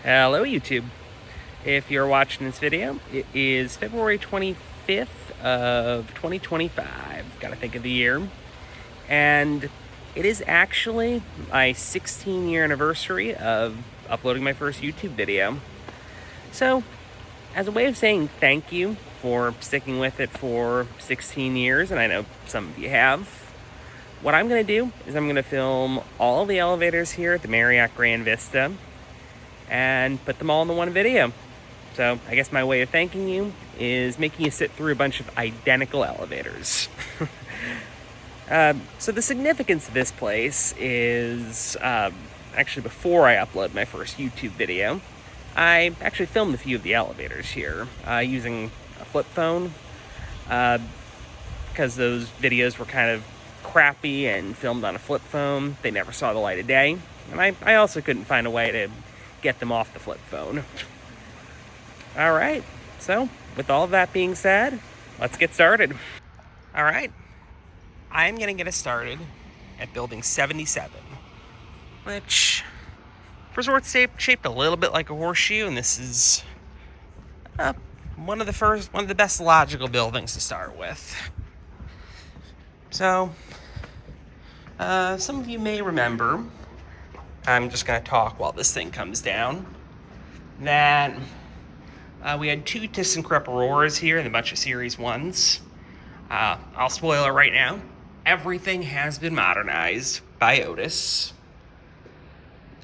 Hello YouTube. If you're watching this video, it is February 25th of 2025. Gotta think of the year. And it is actually my 16-year anniversary of uploading my first YouTube video. So, as a way of saying thank you for sticking with it for 16 years, and I know some of you have, what I'm gonna do is I'm gonna film all the elevators here at the Marriott Grande Vista and put them all into one video. So I guess my way of thanking you is making you sit through a bunch of identical elevators. So the significance of this place is, actually before I upload my first YouTube video, I actually filmed a few of the elevators here using a flip phone, because those videos were kind of crappy and filmed on a flip phone. They never saw the light of day, and I also couldn't find a way to get them off the flip phone. All right, so with all of that being said, let's get started. All right, I'm gonna get us started at building 77, which for sort shaped a little bit like a horseshoe, and this is one of the best logical buildings to start with. So, some of you may remember, I'm just going to talk while this thing comes down, that we had two ThyssenKrupp Auroras here and a bunch of Series 1s. I'll spoil it right now. Everything has been modernized by Otis.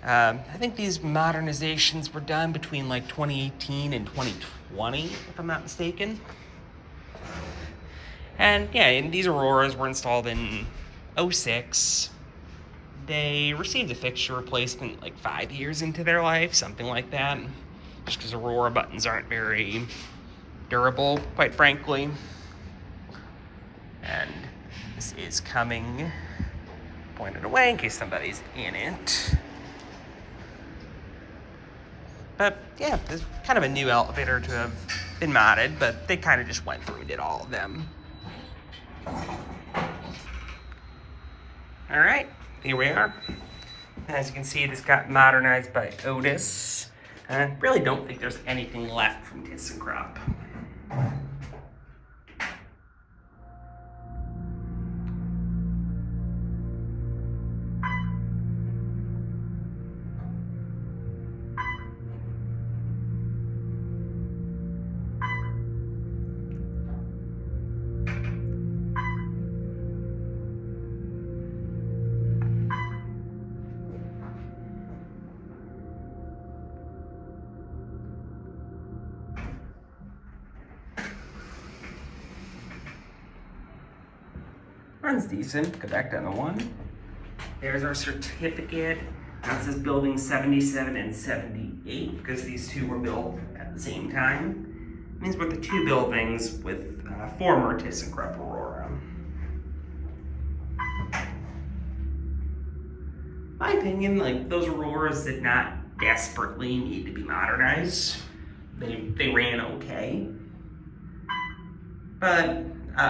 I think these modernizations were done between like 2018 and 2020, if I'm not mistaken. And yeah, and these Auroras were installed in 06. They received a fixture replacement like 5 years into their life, something like that. Just because Aurora buttons aren't very durable, quite frankly. And this is coming pointed away in case somebody's in it. But yeah, it's kind of a new elevator to have been modded, but they kind of just went through and did all of them. All right, here we are. As you can see, this got modernized by Otis. I really don't think there's anything left from ThyssenKrupp. Runs decent. Go back down to 1. There's our certificate. That says building 77 and 78 because these two were built at the same time. It means we're the two buildings with former ThyssenKrupp Aurora. My opinion, like, those Auroras did not desperately need to be modernized. They ran okay. But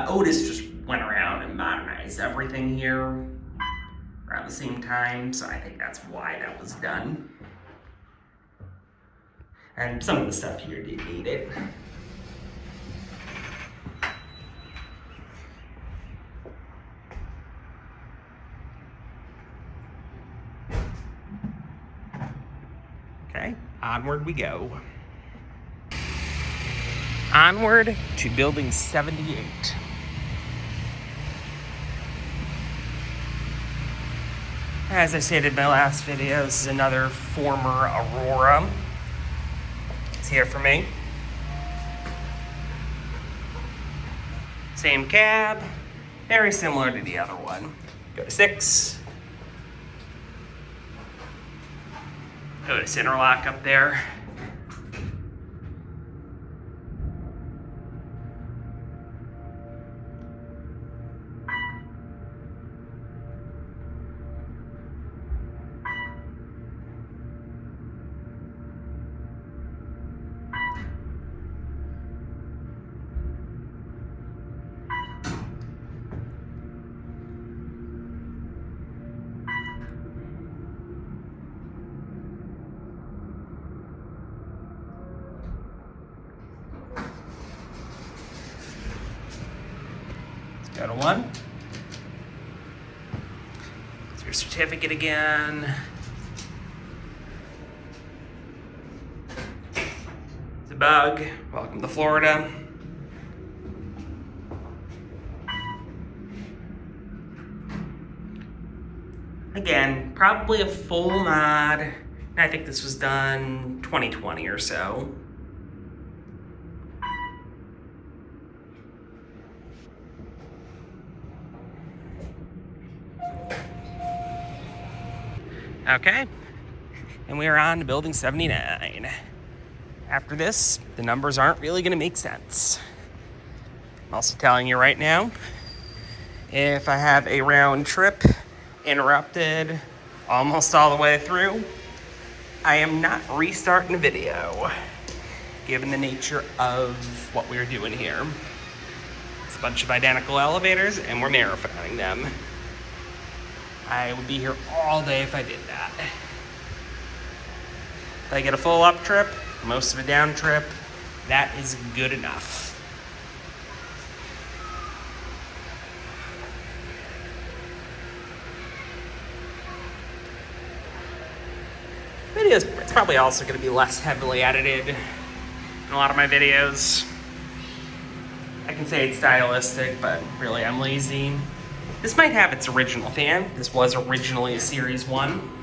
Otis just went around and modernized everything here around the same time, so I think that's why that was done. And some of the stuff here did need it. Okay, onward we go. Onward to building 78. As I stated in my last video, this is another former Aurora. It's here for me. Same cab, very similar to the other one. Go to 6. Otis interlock up there. one. It's your certificate again. It's a bug. Welcome to Florida. Again, probably a full mod. And I think this was done 2020 or so. Okay, and we are on to building 79. After this, the numbers aren't really going to make sense. I'm also telling you right now, if I have a round trip interrupted almost all the way through, I am not restarting the video, given the nature of what we're doing here. It's a bunch of identical elevators, and we're marathoning them. I would be here all day if I did that. If I get a full up trip, most of a down trip, that is good enough. Videos, it's probably also going to be less heavily edited in a lot of my videos. I can say it's stylistic, but really I'm lazy. This might have its original fan. This was originally a Series 1.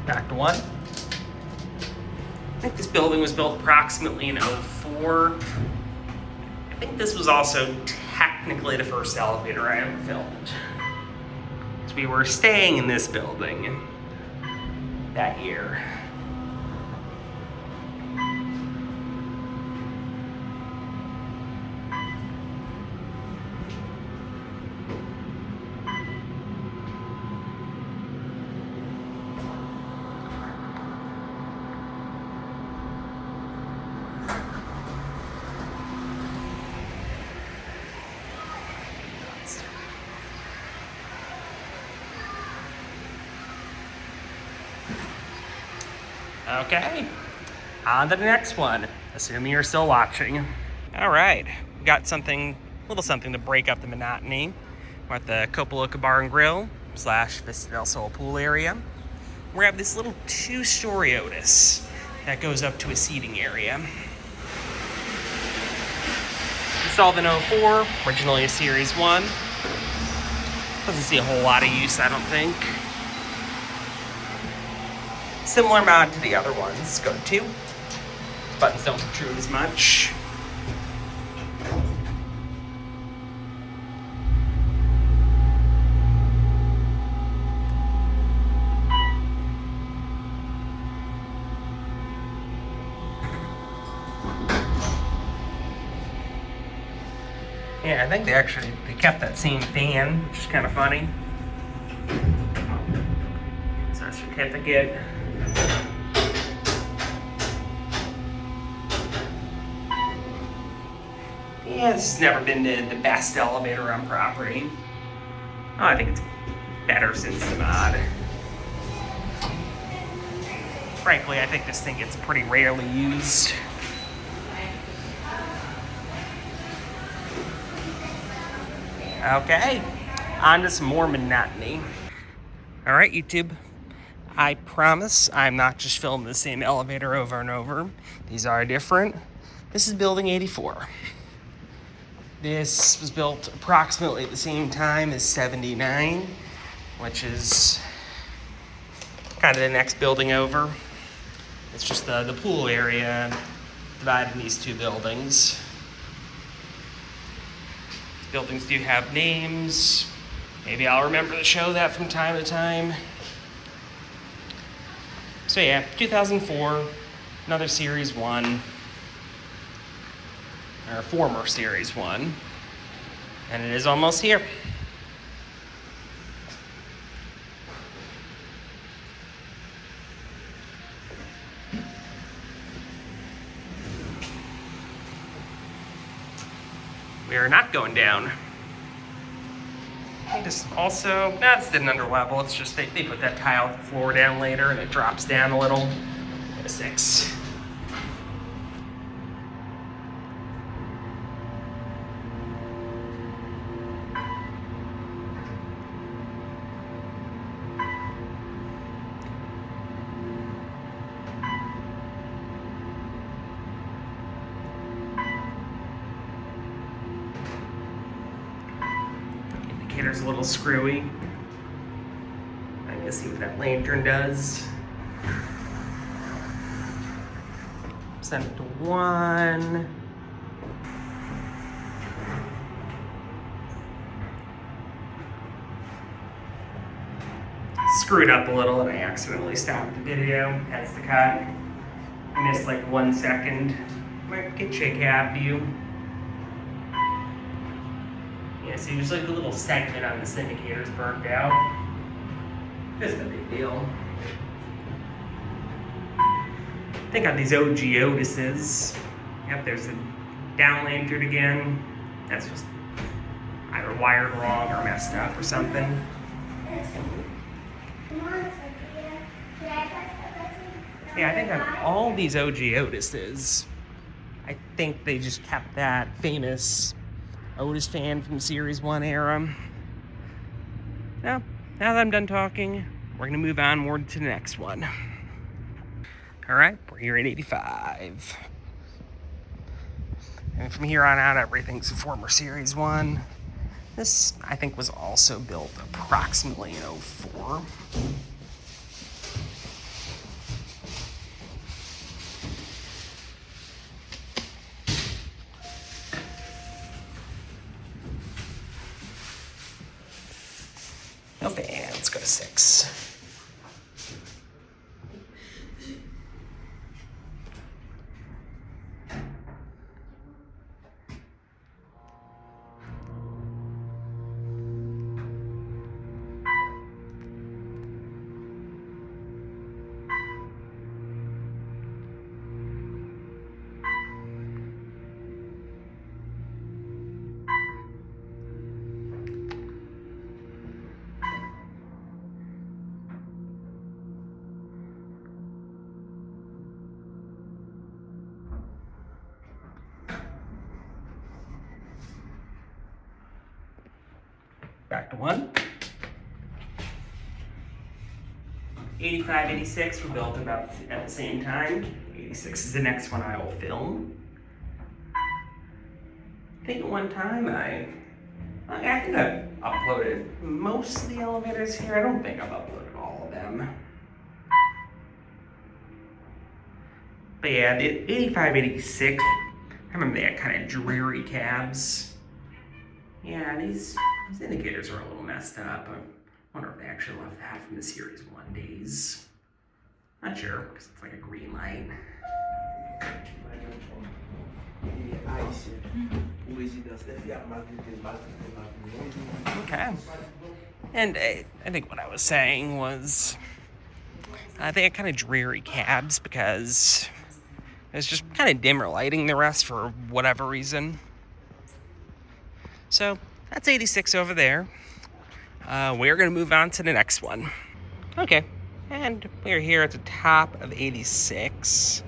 Back to one. I think this building was built approximately in 04. I think this was also technically the first elevator I ever filmed. So we were staying in this building that year. Okay, on to the next one, assuming you're still watching. All right, we got a little something to break up the monotony. We're at the Copaloca Bar and Grill / Vista del Sol pool area. We have this little 2-story Otis that goes up to a seating area. Installed in 04, originally a Series 1. Doesn't see a whole lot of use, I don't think. Similar mod to the other ones. Go to 2. Buttons don't protrude as much. Yeah, I think they kept that same fan, which is kind of funny. It's our certificate. Yeah, this has never been the best elevator on property. Oh, I think it's better since the mod. Frankly, I think this thing gets pretty rarely used. Okay, on to some more monotony. All right, YouTube. I promise I'm not just filming the same elevator over and over. These are different. This is building 84. This was built approximately at the same time as 79, which is kind of the next building over. It's just the pool area divided in these two buildings. Buildings do have names. Maybe I'll remember to show that from time to time. So yeah, 2004, another Series 1. Or former Series 1, and it is almost here. we are not going down. And just also, this didn't under level. It's just they put that tile floor down later and it drops down a little. Get a 6. Indicator's a little screwy. I'm gonna see what that lantern does. Set it to 1. Screwed up a little and I accidentally stopped the video. That's the cut. I missed like 1 second. Might get you a cab view. Yeah, so usually the little segment on this indicator's burnt out. Isn't a big deal. I think on these OG Otises, yep, there's the down lantern again. That's just either wired wrong or messed up or something. Yeah, I think on all these OG Otises, I think they just kept that famous Otis fan from Series 1 era. Now that I'm done talking, we're gonna move on more to the next one. All right, we're here at 85. And from here on out, everything's a former Series 1. This, I think, was also built approximately in 04. No fan, let's go to 6. Back to 1. 85, 86 were built about at the same time. 86 is the next one I will film. I think at one time I think I've uploaded most of the elevators here. I don't think I've uploaded all of them. But yeah, the 85, 86, I remember they had kind of dreary cabs. Yeah, these indicators are a little messed up. I wonder if they actually left that from the Series 1 days. Not sure, because it's like a green light. Okay. And I think what I was saying was they had kind of dreary cabs because it was just kind of dimmer lighting the rest for whatever reason. So that's 86 over there. We're going to move on to the next one. Okay, and we're here at the top of 86.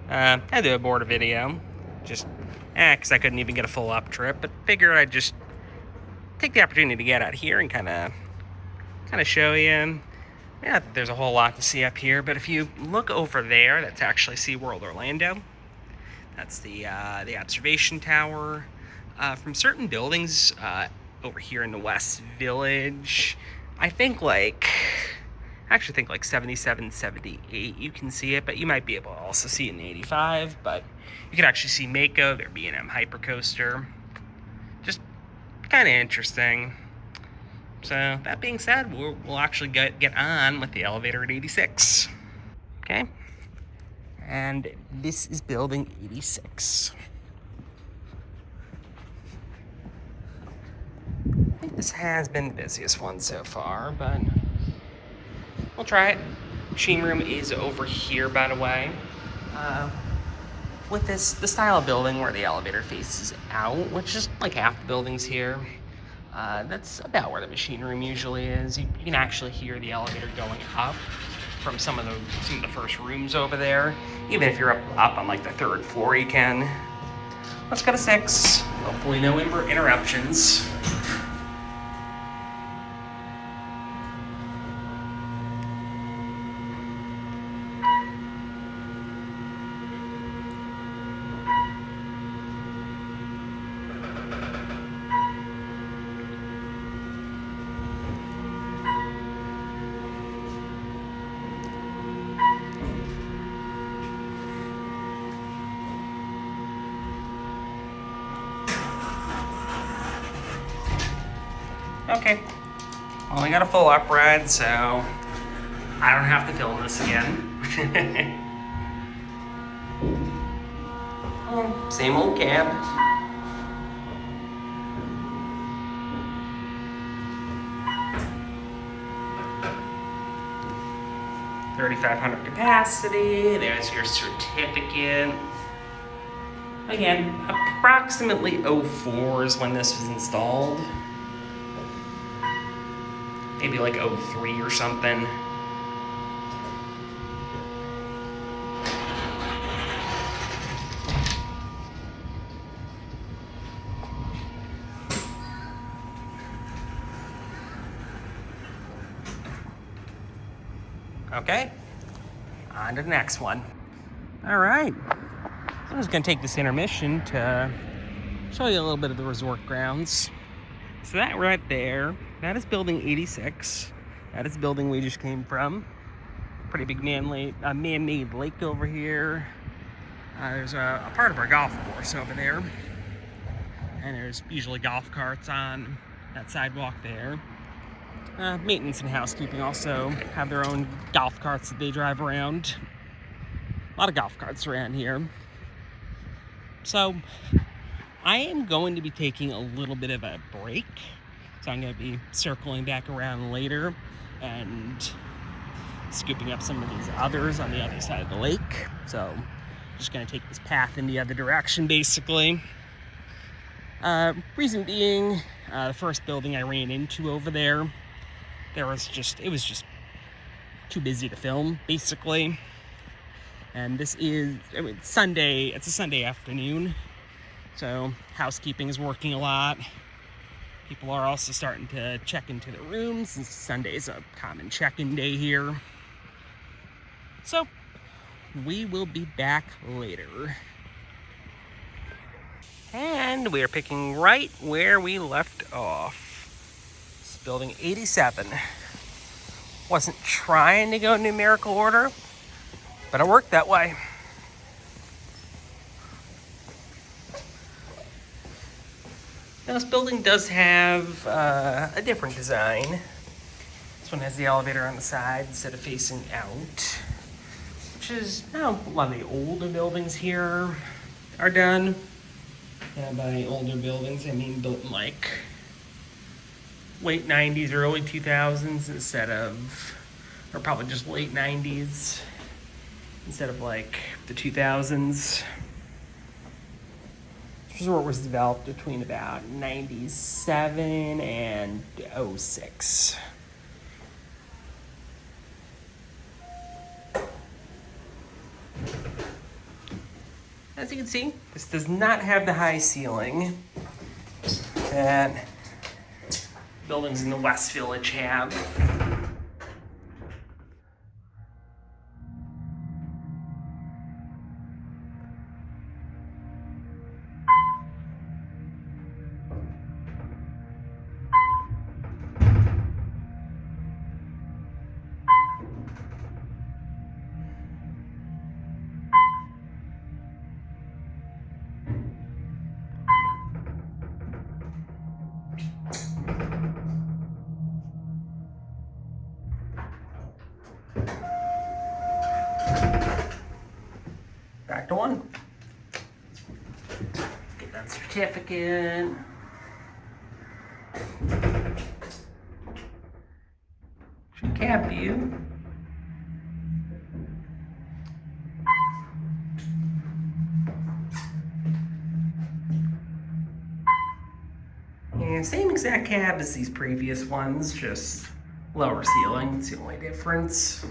I had to abort a video, just because I couldn't even get a full up trip, but figured I'd just take the opportunity to get out here and kind of show you. Yeah, there's a whole lot to see up here, but if you look over there, that's actually SeaWorld Orlando. That's the observation tower. From certain buildings over here in the West Village, I actually think like 77, 78, you can see it, but you might be able to also see it in 85, but you can actually see Mako, their B&M Hypercoaster. Just kind of interesting. So that being said, we'll actually get on with the elevator at 86. Okay, and this is building 86. I think this has been the busiest one so far, but we'll try it. Machine room is over here, by the way. with the style of building where the elevator faces out, which is like half the buildings here, that's about where the machine room usually is. You can actually hear the elevator going up from some of the first rooms over there. Even if you're up on like the 3rd floor, you can. Let's go to 6. Hopefully no interruptions. Okay, only got a full up ride, so I don't have to film this again. Oh, same old cab. $3,500 capacity. There's your certificate. Again, approximately 04 is when this was installed. Maybe like 03 or something. Okay, on to the next one. All right, so I'm just gonna take this intermission to show you a little bit of the resort grounds. So that right there, that is building 86. That is the building we just came from. Pretty big man-made lake over here. There's a part of our golf course over there. And there's usually golf carts on that sidewalk there. Maintenance and housekeeping also have their own golf carts that they drive around. A lot of golf carts around here. So I am going to be taking a little bit of a break. So I'm going to be circling back around later and scooping up some of these others on the other side of the lake. So just going to take this path in the other direction, basically. Reason being, the first building I ran into over there, it was just too busy to film, basically. And this is, Sunday, it's a Sunday afternoon. So housekeeping is working a lot. People are also starting to check into the rooms, since Sunday is a common check-in day here. So we will be back later. And we are picking right where we left off. It's building 87. Wasn't trying to go numerical order, but it worked that way. Now, this building does have a different design. This one has the elevator on the side instead of facing out, which is how a lot of the older buildings here are done. And by older buildings, I mean built in like late 90s, early 2000s instead of, or probably just late 90s instead of like the 2000s. This resort was developed between about 97 and 06. As you can see, this does not have the high ceiling that buildings in the West Village have. Back to one. Get that certificate. Should cab view. same exact cab as these previous ones, just lower ceiling. It's the only difference.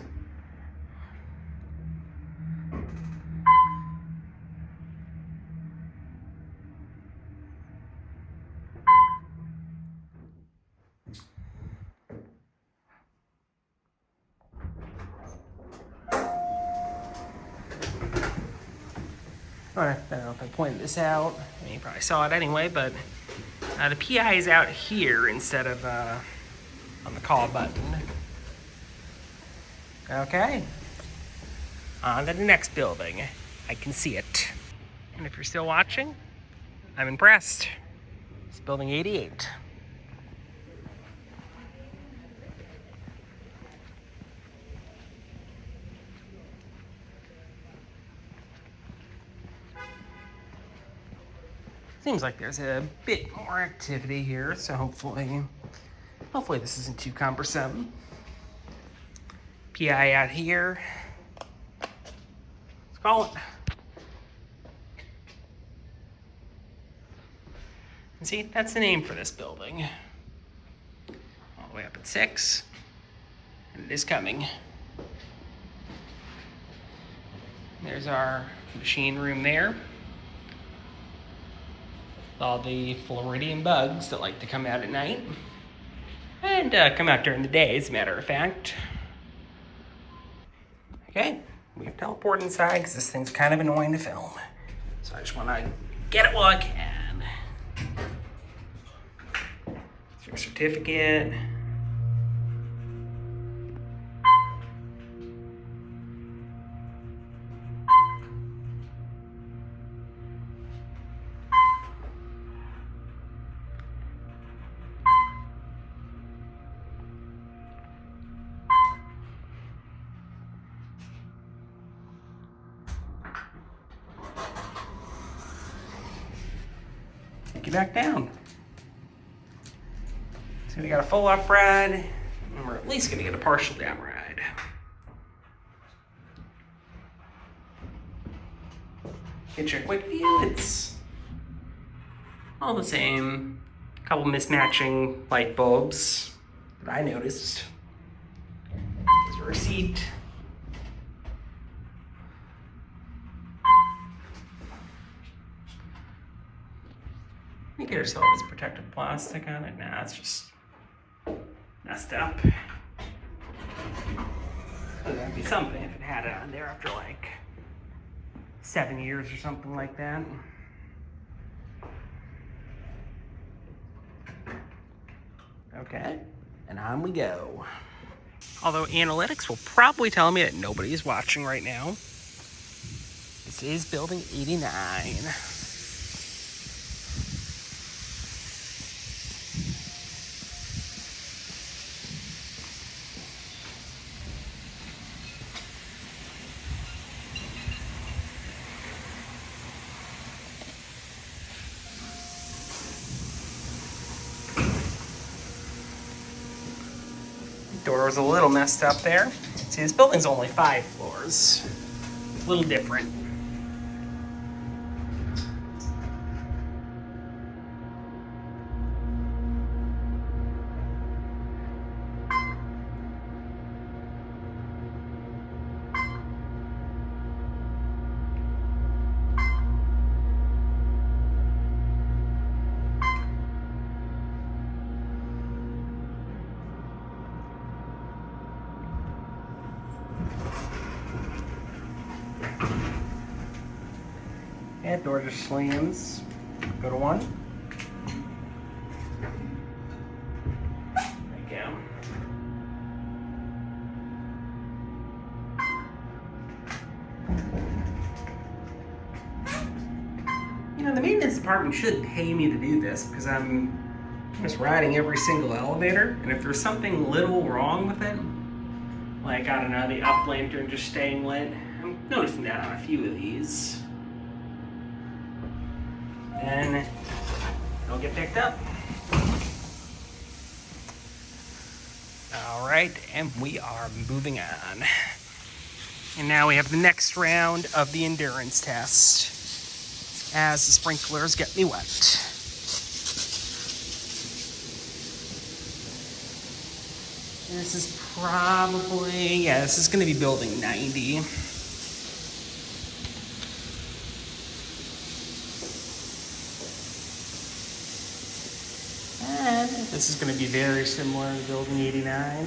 I don't know if I pointed this out. I mean, you probably saw it anyway, but the PI is out here instead of on the call button. Okay. On to the next building. I can see it. And if you're still watching, I'm impressed. It's building 88. Seems like there's a bit more activity here, so hopefully this isn't too cumbersome. PI out here. Let's call it. And see, that's the name for this building. All the way up at 6, and it is coming. There's our machine room there. All the Floridian bugs that like to come out at night. And come out during the day, as a matter of fact. Okay, we have teleport inside because this thing's kind of annoying to film. So I just want to get it while I can. It's your certificate. Take you back down. So we got a full up ride, and we're at least gonna get a partial down ride. Get you a quick view, it's all the same. A couple mismatching light bulbs that I noticed. There's a receipt. I think it still has protective plastic on it. Nah, it's just messed up. That'd be something if it had it on there after like 7 years or something like that. Okay, and on we go. Although analytics will probably tell me that nobody is watching right now. This is building 89. Door was a little messed up there. See, this building's only 5 floors. A little different. Yeah, door just slams. Go to 1. There you go. You know, the maintenance department should pay me to do this because I'm just riding every single elevator, and if there's something little wrong with it, like, I don't know, the up lantern just staying lit, I'm noticing that on a few of these. Then it'll get picked up. All right, and we are moving on. And now we have the next round of the endurance test as the sprinklers get me wet. This is probably, yeah, this is going to be building 90. And this is going to be very similar to building 89.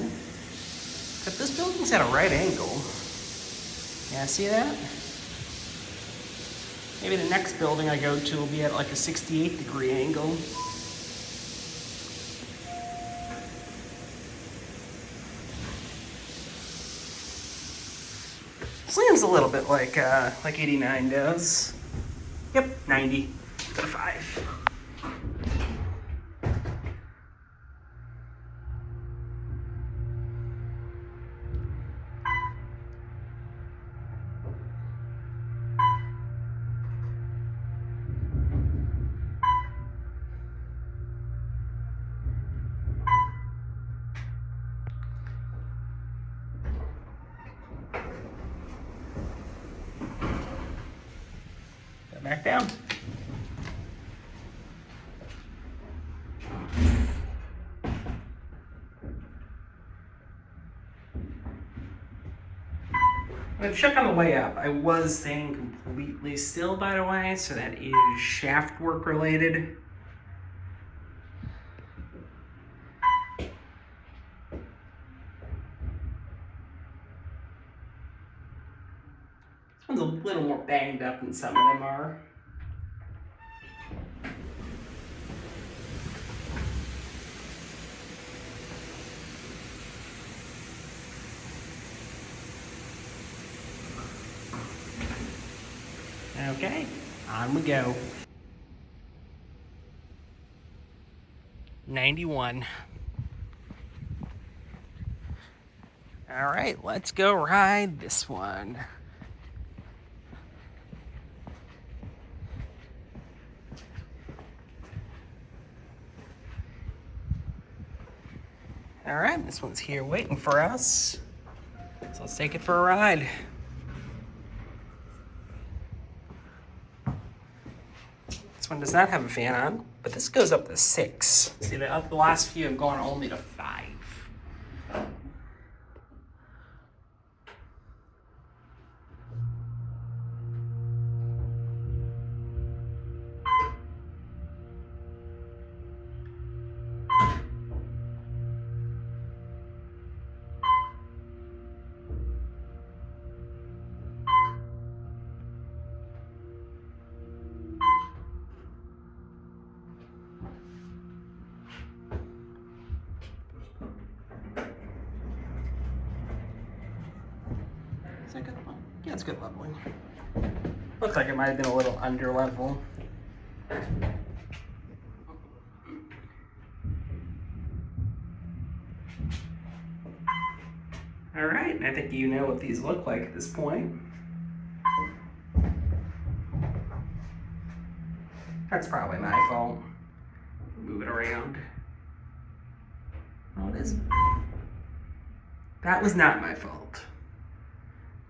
But this building's at a right angle. Yeah, see that? Maybe the next building I go to will be at like a 68-degree angle. Slams a little bit like 89 does. Yep, 90 to 5. Back down. I'm gonna check on the way up. I was staying completely still, by the way, so that is shaft work related. This one's a little more banged up than some of them are. Okay, on we go. 91. All right, let's go ride this one. All right, this one's here waiting for us. So let's take it for a ride. This one does not have a fan on, but this goes up to 6. See, the last few have gone only to 5. Is that good level? Yeah, it's good leveling. Looks like it might have been a little under level. All right, I think you know what these look like at this point. That's probably my fault. Move it around. Oh, it is. That was not my fault.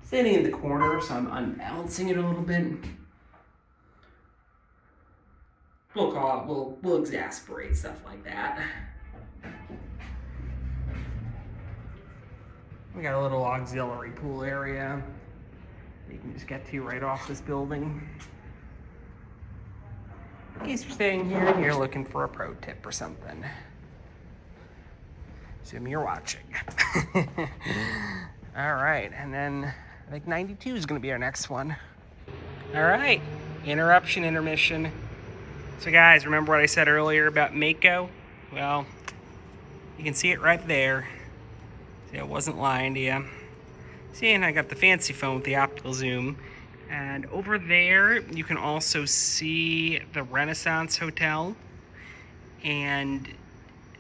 Standing in the corner, so I'm unbalancing it a little bit. We'll call it, we'll exasperate stuff like that. We got a little auxiliary pool area that you can just get to right off this building. In case you're staying here and you're looking for a pro tip or something. Assume you're watching. All right, and then I think 92 is gonna be our next one. All right, intermission. So guys, remember what I said earlier about Mako? Well, you can see it right there. See, I wasn't lying to you. See, and I got the fancy phone with the optical zoom. And over there, you can also see the Renaissance Hotel. And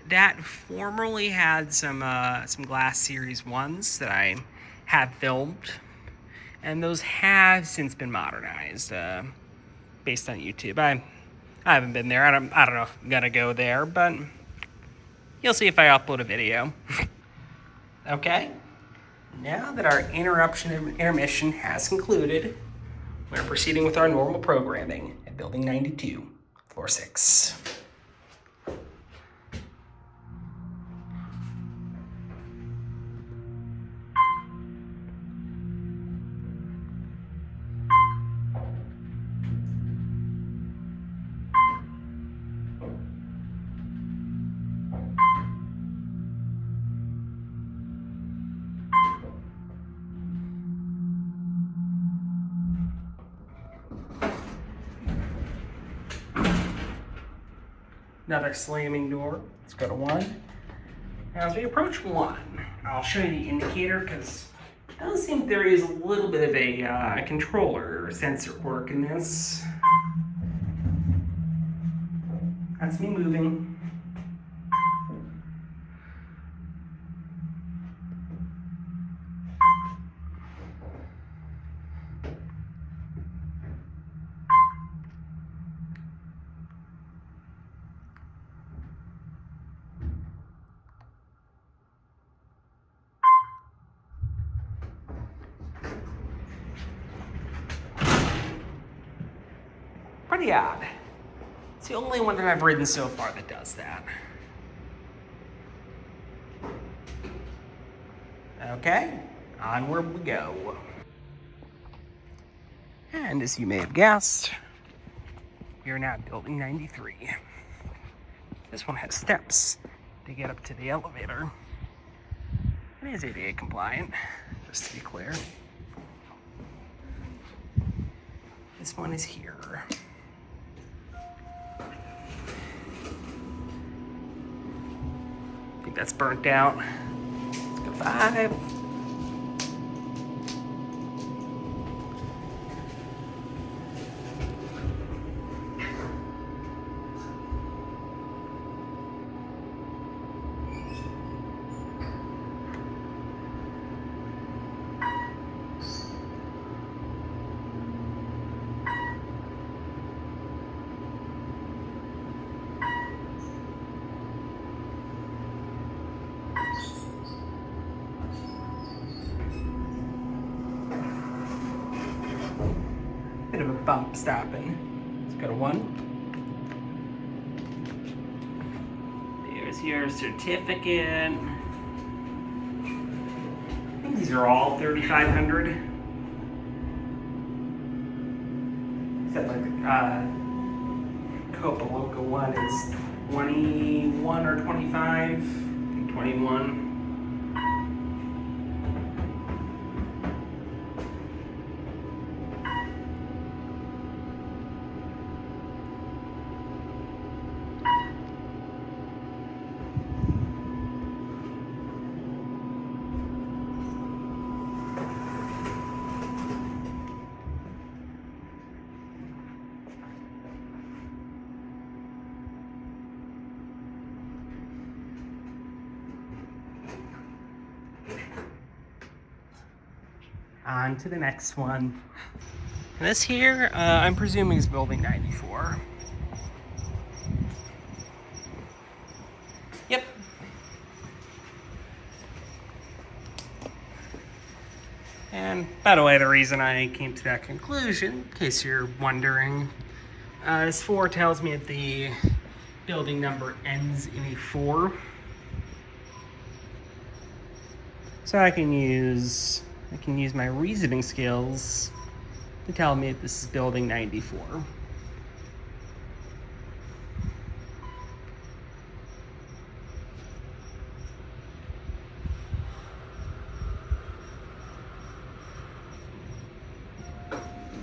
that formerly had some Glass Series 1s that I have filmed. And those have since been modernized, based on YouTube. I haven't been there. I don't know if I'm gonna go there, but you'll see if I upload a video. Okay, now that our intermission has concluded, we're proceeding with our normal programming at Building 92, Floor 6. Another slamming door. Let's go to 1. As we approach 1, I'll show you the indicator because it does seem there is a little bit of a controller or sensor work in this. That's me moving. Pretty odd. It's the only one that I've ridden so far that does that. Okay, onward we go. And as you may have guessed, we are now at building 93. This one has steps to get up to the elevator. It is ADA compliant, just to be clear. This one is here. I think that's burnt out. Let's go 5. Bit of a bump stopping. Let's go to 1. There's your certificate. I think these are all 3,500. Except like the Copa Loca one is 21 or 25. I think 21. On to the next one. And this here, I'm presuming is building 94. Yep. And by the way, the reason I came to that conclusion, in case you're wondering, this 4 tells me that the building number ends in a 4. So I can use my reasoning skills to tell me if this is building 94.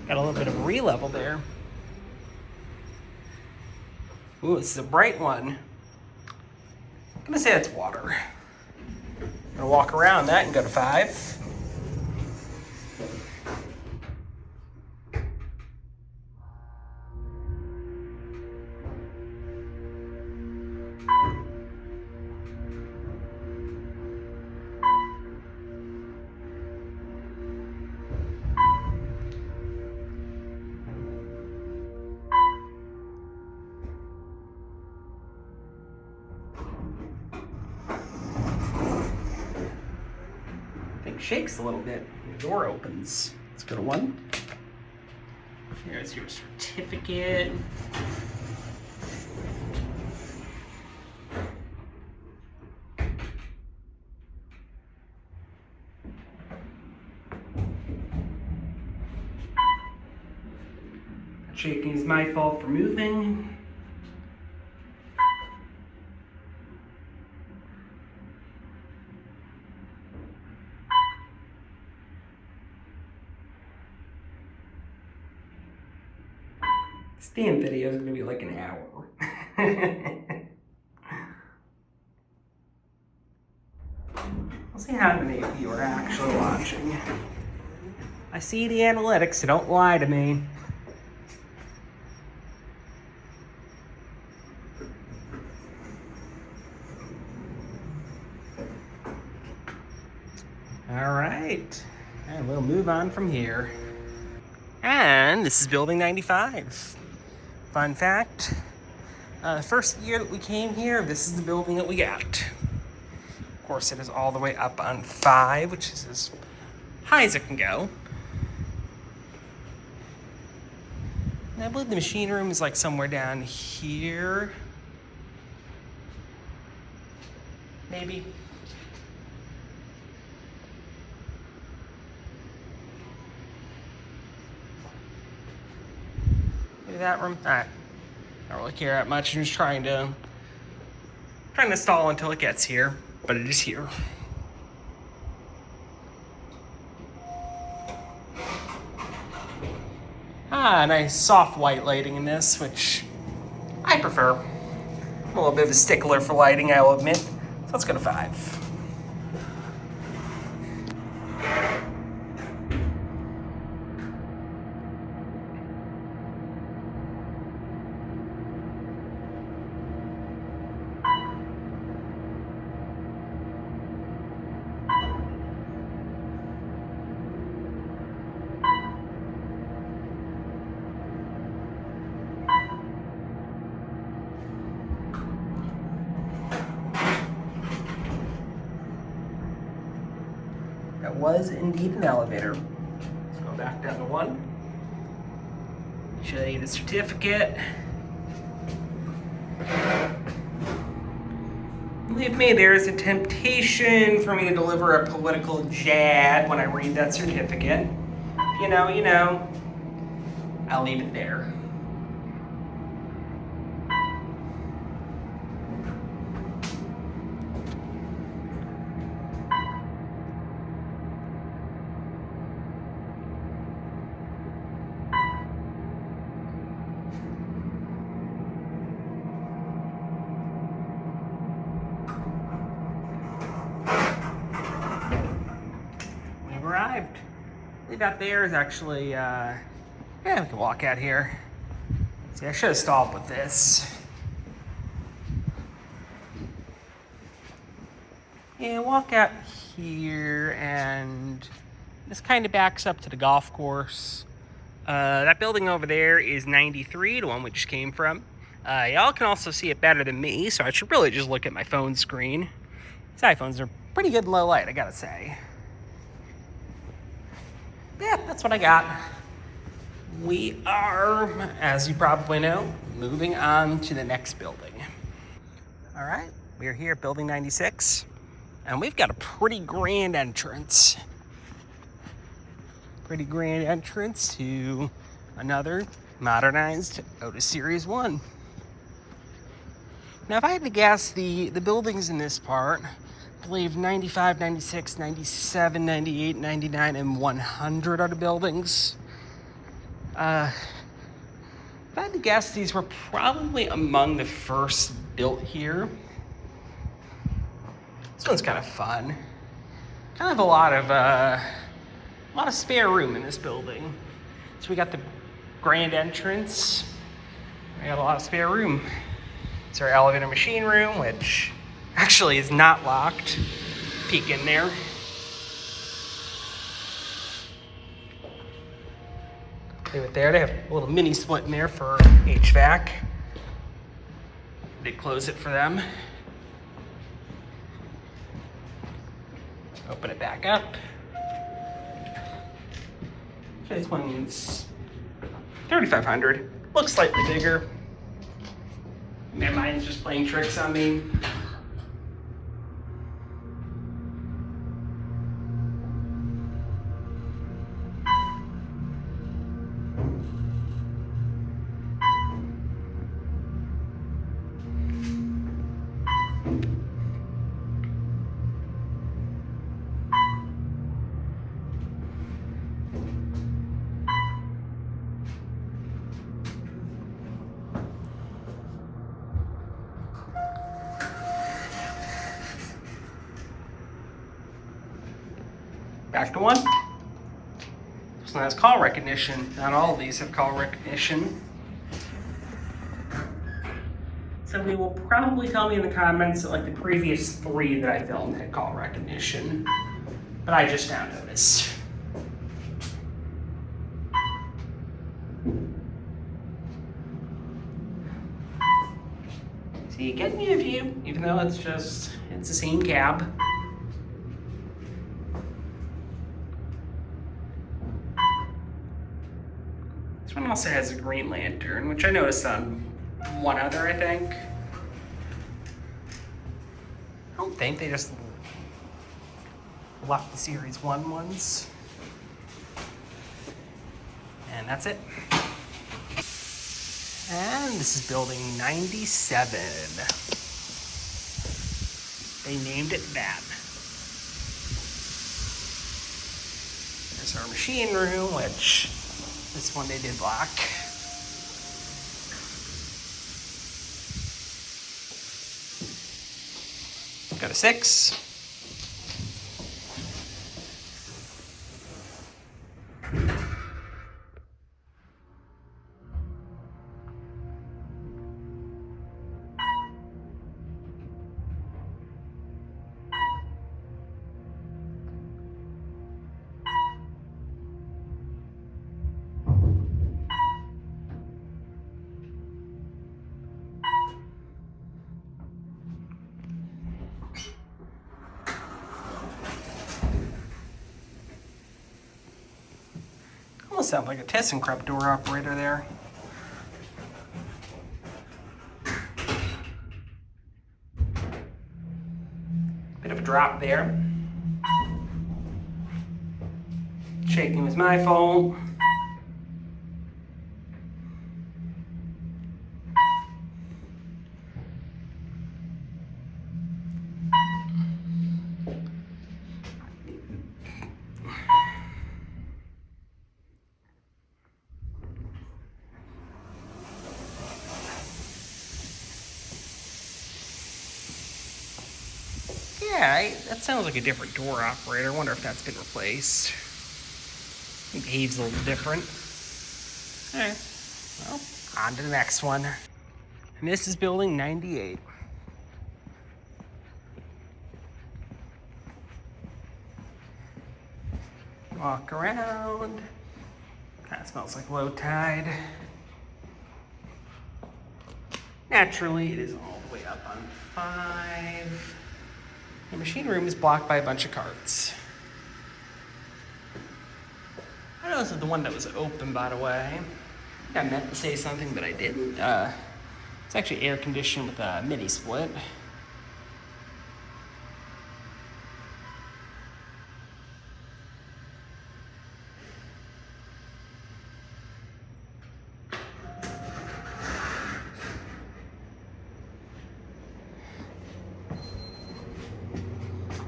Got a little bit of a re-level there. Ooh, this is a bright one. I'm gonna say that's water. I'm gonna walk around that and go to 5. Shakes a little bit. The door opens. Let's go to 1. Here's your certificate. Shaking is my fault for moving. This damn video is gonna be like an hour. actually watching. I see the analytics, so don't lie to me. All right, and we'll move on from here. And this is Building 95. Fun fact, first year that we came here, this is the building that we got. Of course, it is all the way up on 5, which is as high as it can go. And I believe the machine room is like somewhere down here. Maybe. Maybe that room. I don't really care that much. I'm just trying to stall until it gets here, but it is here. Nice soft white lighting in this, which I prefer. I'm a little bit of a stickler for lighting, I will admit. So let's go to 5. That was indeed an elevator. Let's go back down to 1. Show you the certificate. Believe me, there is a temptation for me to deliver a political jab when I read that certificate. You know. I'll leave it there. Arrived. I believe out there is actually, yeah, we can walk out here. See, I should have stalled with this. Yeah, walk out here, and this kind of backs up to the golf course. That building over there is 93, the one we just came from. Y'all can also see it better than me, so I should really just look at my phone screen. These iPhones are pretty good in low light, I gotta say. Yeah, that's what I got. We are, as you probably know, moving on to the next building. All right, we are here at Building 96, and we've got a pretty grand entrance. Pretty grand entrance to another modernized Otis Series 1. Now, if I had to guess, the buildings in this part, I believe 95, 96, 97, 98, 99, and 100 are the buildings. If I had to guess, these were probably among the first built here. This one's kind of fun. Kind of a lot of spare room in this building. So we got the grand entrance. We got a lot of spare room. It's our elevator machine room, which actually is not locked. Peek in there. Leave it there. They have a little mini split in there for HVAC. They close it for them. Open it back up. This one's 3,500. Looks slightly bigger. Man, mine's just playing tricks on me. Back to one. This one has call recognition. Not all of these have call recognition. Somebody will probably tell me in the comments that like the previous 3 that I filmed had call recognition, but I just now noticed. So you get me a view, even though it's the same cab. This one also has a green lantern, which I noticed on one other, I think. I don't think they just left the Series 1 ones. And that's it. And this is building 97. They named it that. There's our machine room, which this one they did black. Got a 6. Almost sounds like a ThyssenKrupp door operator there. Bit of a drop there. Shaking was my fault. Yeah, that sounds like a different door operator. I wonder if that's been replaced. It behaves a little different. Alright, well, on to the next one. And this is building 98. Walk around. Kind of smells like low tide. Naturally, it is all the way up on 5. The machine room is blocked by a bunch of carts. I know this is the one that was open, by the way. I meant to say something, but I didn't. It's actually air conditioned with a mini split.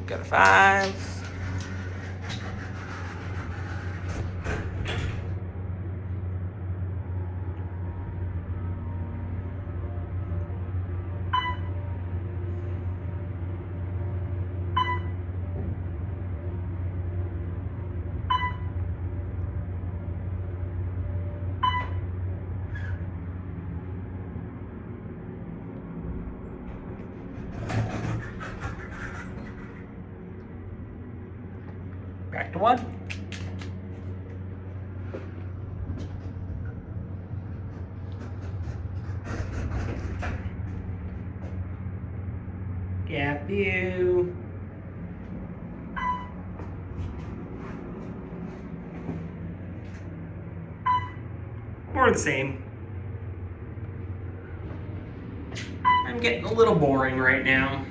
Got a 5. Back to 1. Gap view. More the same. I'm getting a little boring right now.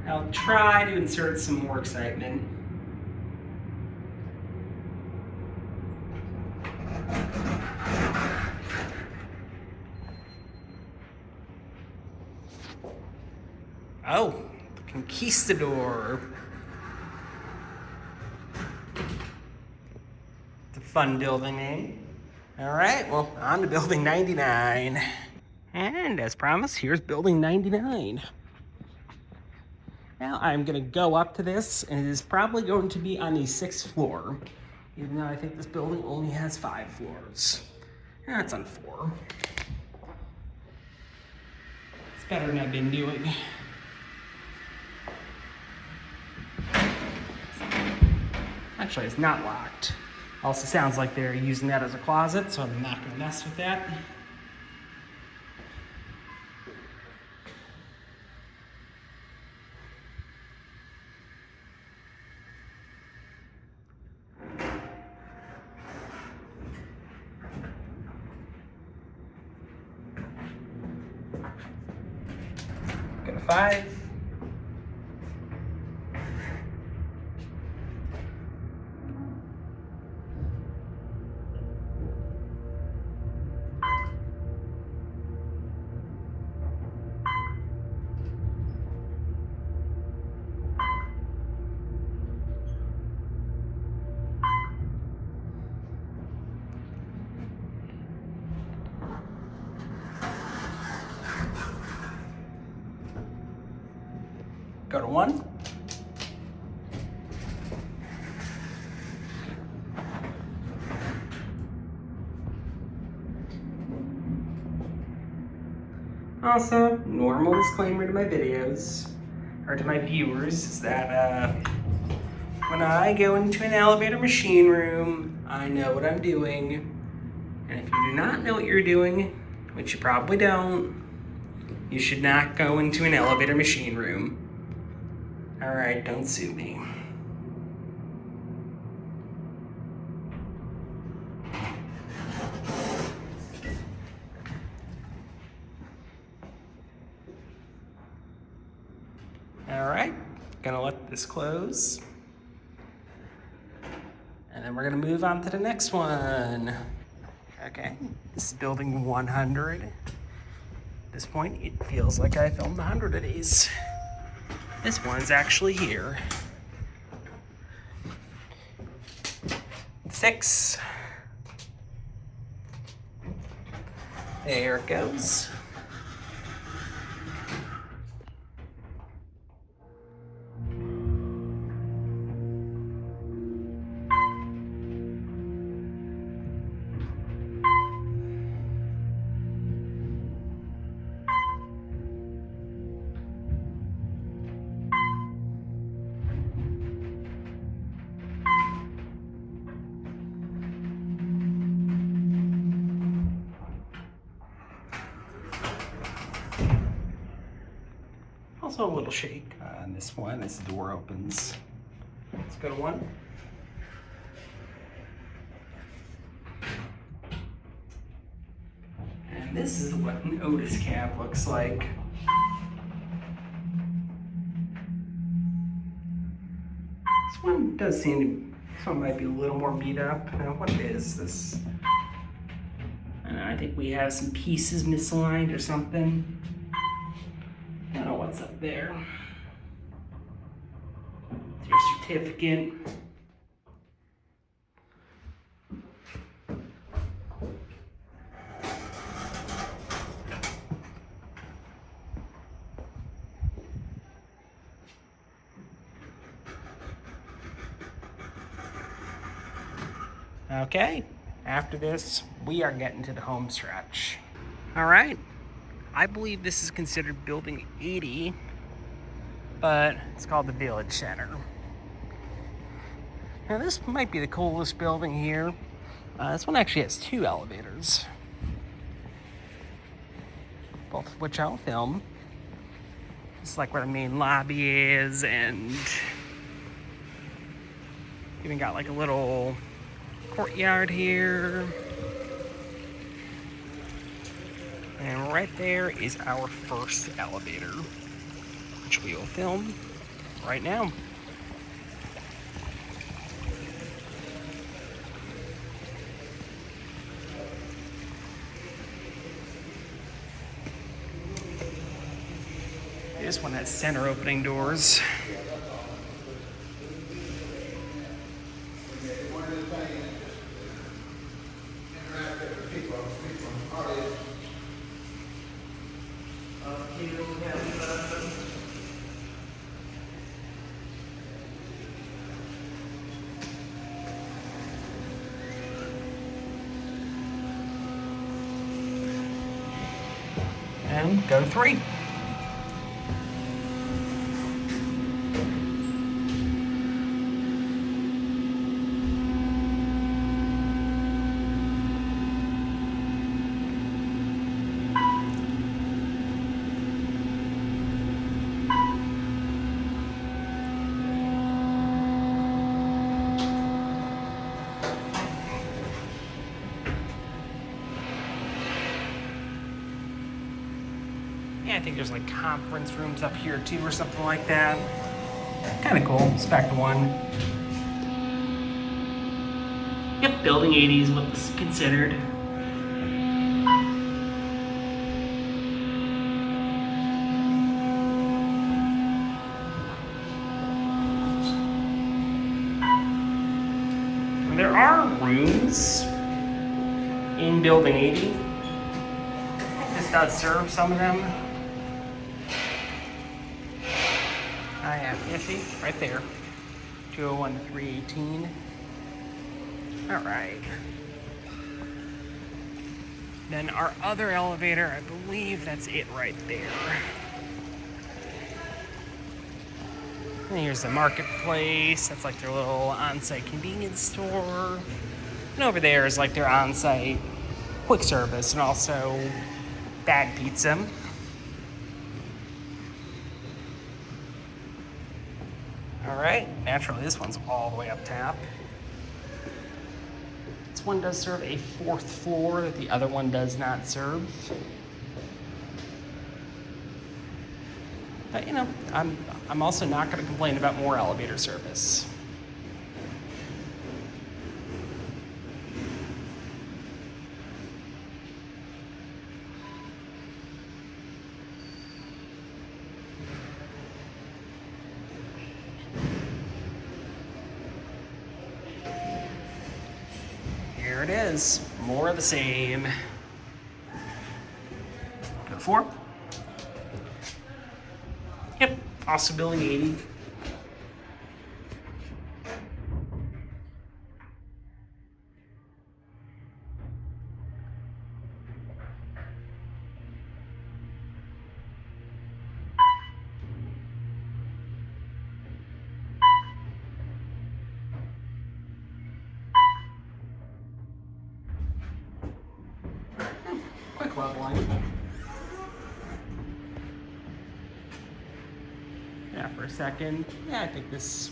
I'll try to insert some more excitement. Oh, the Conquistador. It's a fun building name. All right, well, on to building 99. And as promised, here's building 99. Now I'm gonna go up to this, and it is probably going to be on the 6th floor, even though I think this building only has 5 floors. That's on 4. It's better than I've been doing. Actually, it's not locked. Also sounds like they're using that as a closet, so I'm not gonna mess with that. Go to 5. Go to 1. Also, normal disclaimer to my videos, or to my viewers, is that when I go into an elevator machine room, I know what I'm doing. And if you do not know what you're doing, which you probably don't, you should not go into an elevator machine room. All right, don't sue me. All right, gonna let this close. And then we're gonna move on to the next one. Okay, this is building 100. At this point, it feels like I filmed 100 of these. This one's actually here. 6. There it goes. Also a little shake on this one as the door opens. Let's go to 1. And this is what an Otis cab looks like. This one does seem to, this one might be a little more beat up. Now what is this? I think we have some pieces misaligned or something. I don't know what's up there. It's your certificate. Okay, after this, we are getting to the home stretch. All right. I believe this is considered building 80, but it's called the Village Center. Now this might be the coolest building here. This one actually has 2 elevators, both of which I'll film. It's like where the main lobby is, and even got like a little courtyard here. And right there is our first elevator, which we will film right now. This one has center opening doors. and go to 3. Yeah, I think there's like conference rooms up here too or something like that. Kind of cool. Spec 1. Yep, building 80 is what's considered. There are rooms in building 80. I think this does serve some of them. Yeah, see, right there. 201 to 318. All right. Then our other elevator, I believe that's it right there. And here's the marketplace. That's like their little on-site convenience store. And over there is like their on-site quick service and also bag pizza. All right, naturally this one's all the way up top. This one does serve a 4th floor that the other one does not serve. But you know, I'm also not going to complain about more elevator service. Here it is, more of the same. Go 4. Yep, also building 80. Quick leveling. Yeah, for a second. Yeah, I think this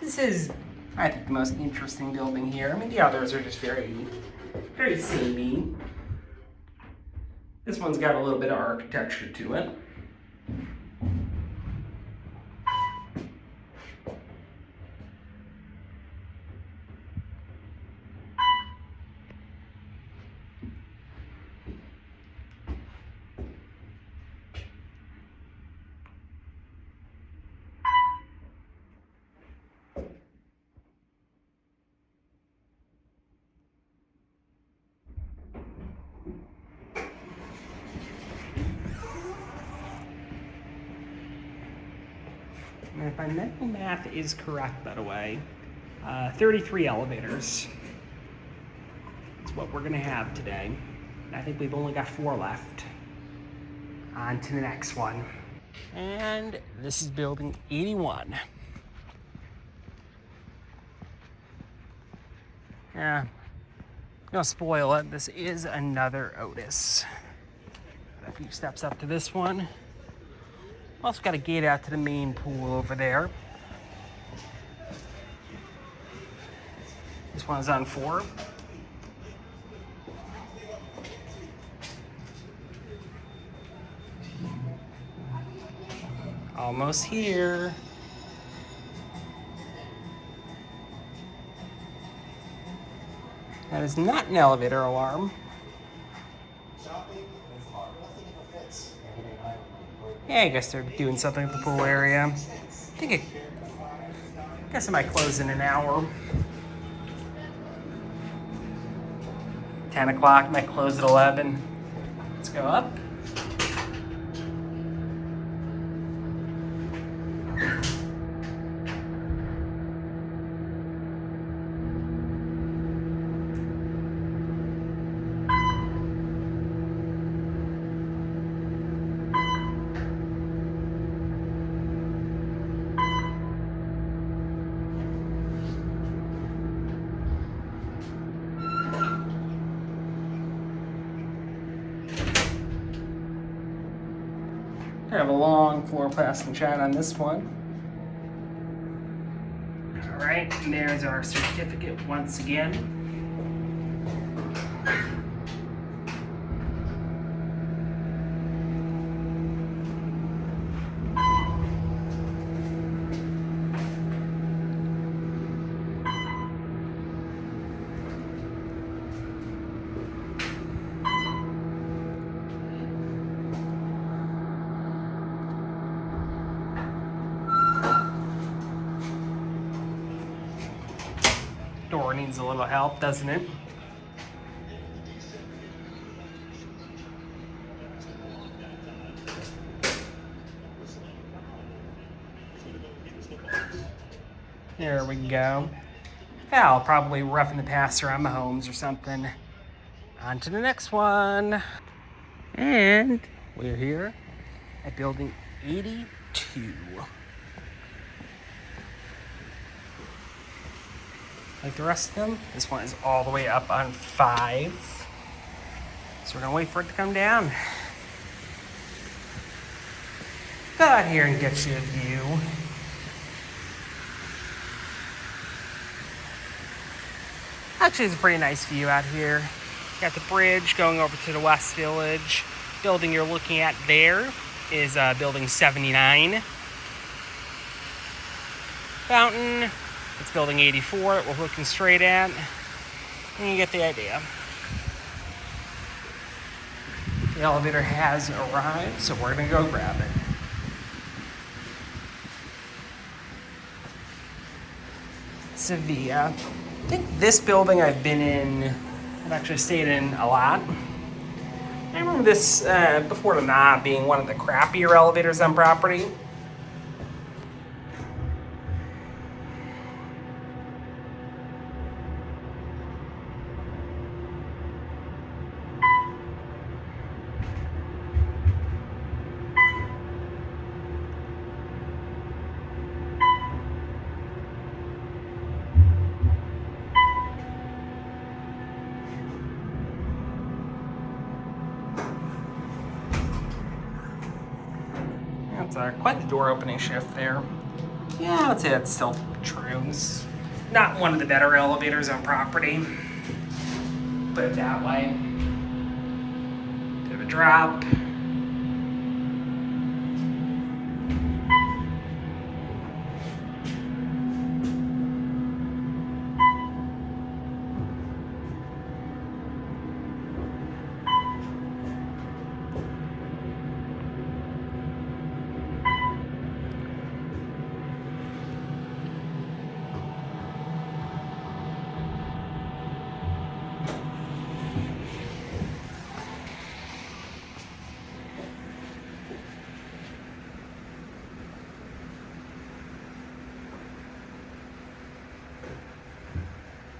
is, I think, the most interesting building here. I mean, the others are just very samey. This one's got a little bit of architecture to it. And if my mental math is correct, by the way, 33 elevators is what we're gonna have today. And I think we've only got 4 left. On to the next one. And this is building 81. Yeah, gonna spoil it. This is another Otis. Got a few steps up to this one. Also got a gate out to the main pool over there. This one's on 4. Almost here. That is not an elevator alarm. Yeah, I guess they're doing something at the pool area. I guess it might close in an hour. 10 o'clock, might close at 11. Let's go up. We have a long floor plastic shot on this one. All right, and there's our certificate once again. Door needs a little help, doesn't it? There we go. I'll probably roughing the pass around my homes or something. On to the next one. And we're here at building 82. Like the rest of them, this one is all the way up on 5. So we're gonna wait for it to come down. Go out here and get you a view. Actually, it's a pretty nice view out here. Got the bridge going over to the West Village. Building you're looking at there is building 79. Fountain. It's building 84 that we're looking straight at. And you get the idea. The elevator has arrived, so we're gonna go grab it. Sevilla. I think this building I've been in, I've actually stayed in a lot. I remember this before the knob being one of the crappier elevators on property. That's quite the door opening shift there. Yeah, I'd say that's still true. It's not one of the better elevators on property. Put it that way. Bit of a drop.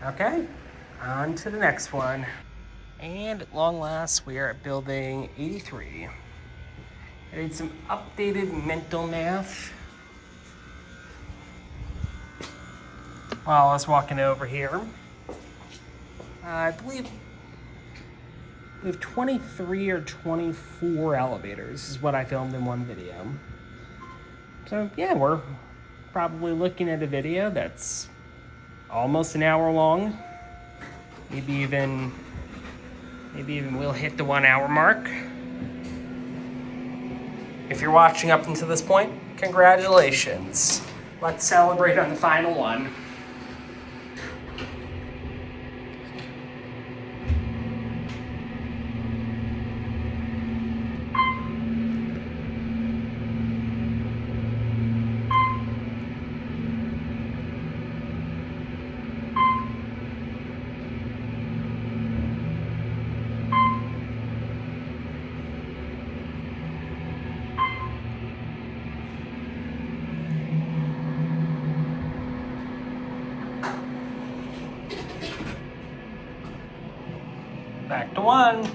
Okay, on to the next one. And at long last, we are at building 83. I did some updated mental math while I was walking over here. I believe we have 23 or 24 elevators is what I filmed in one video. So yeah, we're probably looking at a video that's almost an hour long. Maybe even we'll hit the 1 hour mark. If you're watching up until this point, congratulations. Let's celebrate on the final one. Back to 1.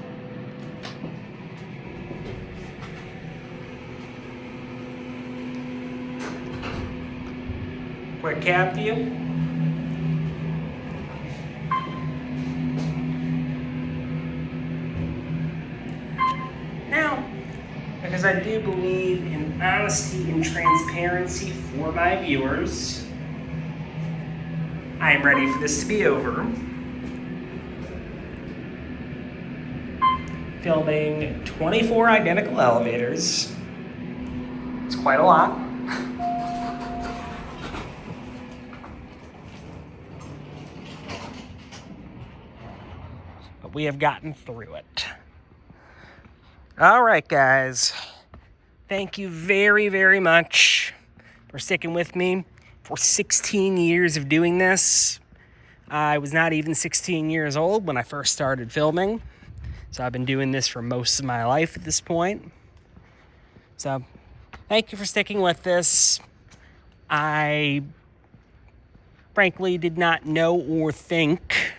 Quick cab view. Now, like I because I do believe in honesty and transparency for my viewers, I am ready for this to be over. Filming 24 identical elevators. It's quite a lot. But we have gotten through it. All right, guys. Thank you very, very much for sticking with me for 16 years of doing this. I was not even 16 years old when I first started filming. So I've been doing this for most of my life at this point. So thank you for sticking with this. I frankly did not know or think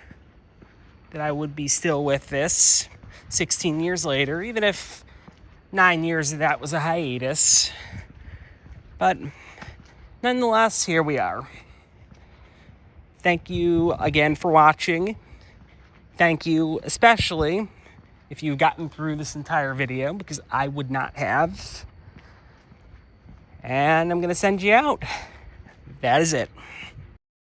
that I would be still with this 16 years later, even if 9 years of that was a hiatus. But nonetheless, here we are. Thank you again for watching. Thank you especially if you've gotten through this entire video, because I would not have. And I'm going to send you out. That is it.